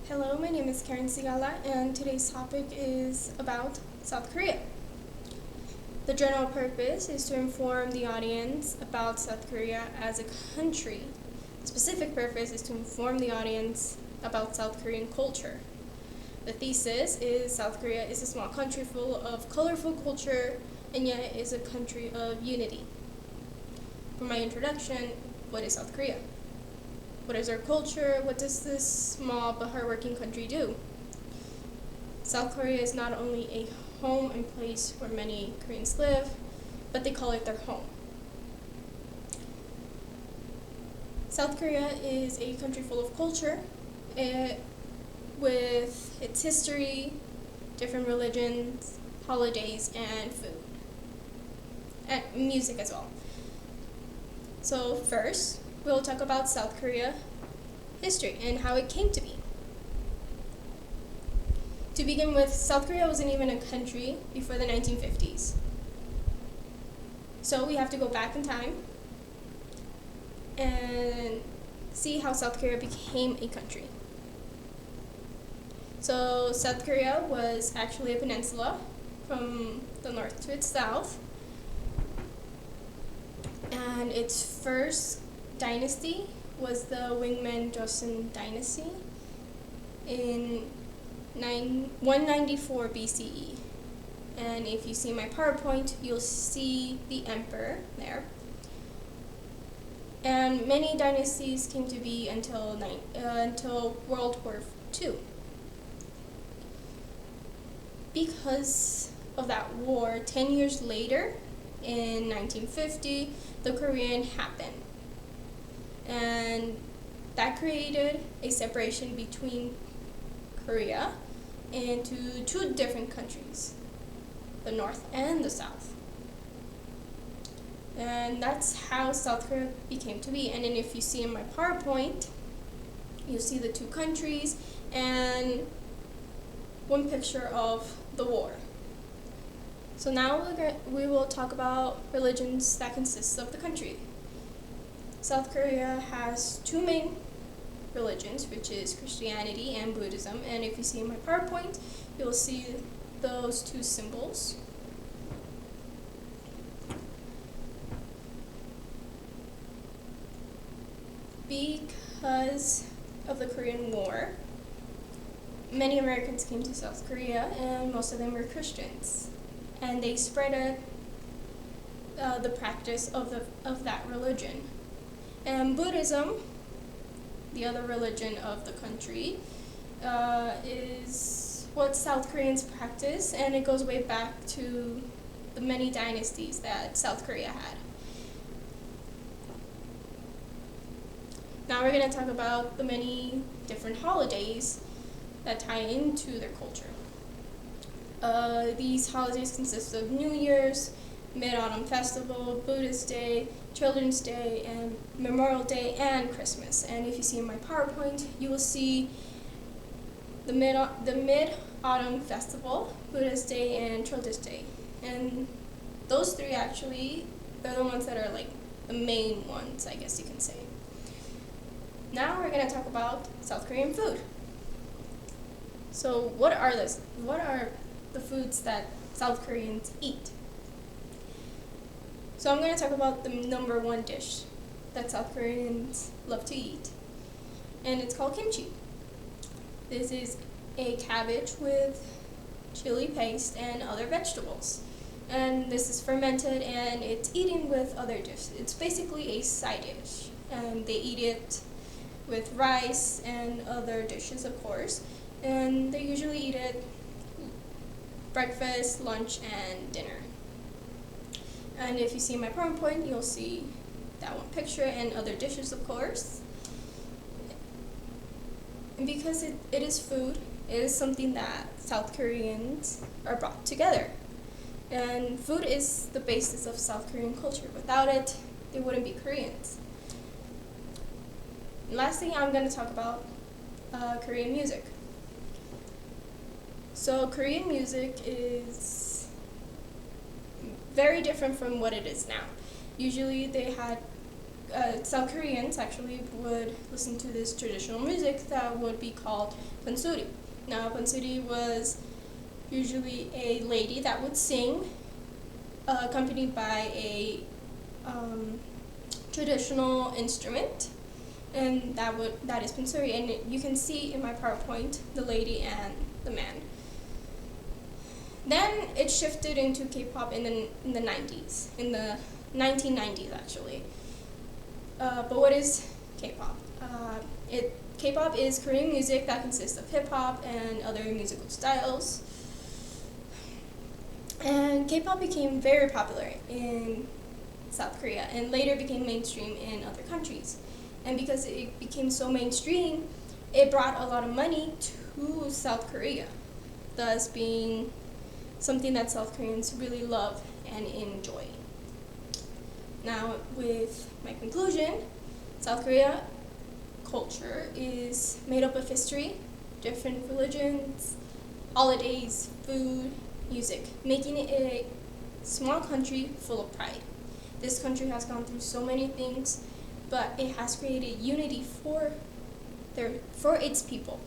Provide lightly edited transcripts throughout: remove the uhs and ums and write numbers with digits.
Hello, my name is Karen Sigala, and today's topic is about South Korea. The general purpose is to inform the audience about South Korea as a country. The specific purpose is to inform the audience about South Korean culture. The thesis is South Korea is a small country full of colorful culture, and yet it is a country of unity. For my introduction, what is South Korea? What is our culture? What does this small but hardworking country do? South Korea is not only a home and place where many Koreans live, but they call it their home. South Korea is a country full of culture, with its history, different religions, holidays, and food, and music as well. So first, we'll talk about South Korea history and how it came to be. To begin with, South Korea wasn't even a country before the 1950s. So we have to go back in time and see how South Korea became a country. So South Korea was actually a peninsula from the north to its south, and its first dynasty was the Wingman Joseon dynasty in 194 BCE. And if you see my PowerPoint, you'll see the emperor there. And many dynasties came to be until World War II. Because of that war, 10 years later, in 1950, the Korean happened. And that created a separation between Korea into two different countries, the North and the South. And that's how South Korea became to be. And then if you see in my PowerPoint, you'll see the two countries and one picture of the war. So now we will talk about religions that consist of the country. South Korea has two main religions, which is Christianity and Buddhism. And if you see in my PowerPoint, you'll see those two symbols. Because of the Korean War, many Americans came to South Korea, and most of them were Christians. And they spread the practice of that religion. And Buddhism, the other religion of the country, is what South Koreans practice, and it goes way back to the many dynasties that South Korea had. Now we're going to talk about the many different holidays that tie into their culture. These holidays consist of New Year's, Mid-Autumn Festival, Buddhist Day, Children's Day, and Memorial Day, and Christmas. And if you see in my PowerPoint, you will see the Mid-Autumn Festival, Buddhist Day, and Children's Day. And those three actually, they're the ones that are like the main ones, I guess you can say. Now we're going to talk about South Korean food. So what are the foods that South Koreans eat? So I'm going to talk about the number one dish that South Koreans love to eat, and it's called kimchi. This is a cabbage with chili paste and other vegetables. And this is fermented, and it's eaten with other dishes. It's basically a side dish, and they eat it with rice and other dishes, of course. And they usually eat it breakfast, lunch, and dinner. And if you see my PowerPoint, you'll see that one picture and other dishes, of course. And because it is food, it is something that South Koreans are brought together. And food is the basis of South Korean culture. Without it, they wouldn't be Koreans. And lastly, I'm going to talk about Korean music. So Korean music is very different from what it is now. Usually they had South Koreans actually would listen to this traditional music that would be called pansori. Now, pansori was usually a lady that would sing, accompanied by a traditional instrument, and that is pansori. And you can see in my PowerPoint the lady and the man. Then it shifted into K-pop in the 90s, in the 1990s actually. But what is K-pop? K-pop is Korean music that consists of hip-hop and other musical styles. And K-pop became very popular in South Korea and later became mainstream in other countries. And because it became so mainstream, it brought a lot of money to South Korea, thus being something that South Koreans really love and enjoy. Now, with my conclusion, South Korea culture is made up of history, different religions, holidays, food, music, making it a small country full of pride. This country has gone through so many things, but it has created unity for its people.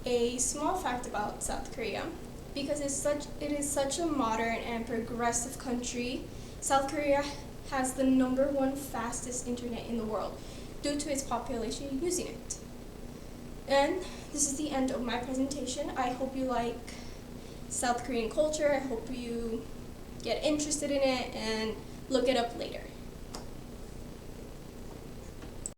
A small fact about South Korea, because it is such a modern and progressive country, South Korea has the #1 fastest internet in the world due to its population using it. And this is the end of my presentation. I hope you like South Korean culture. I hope you get interested in it and look it up later.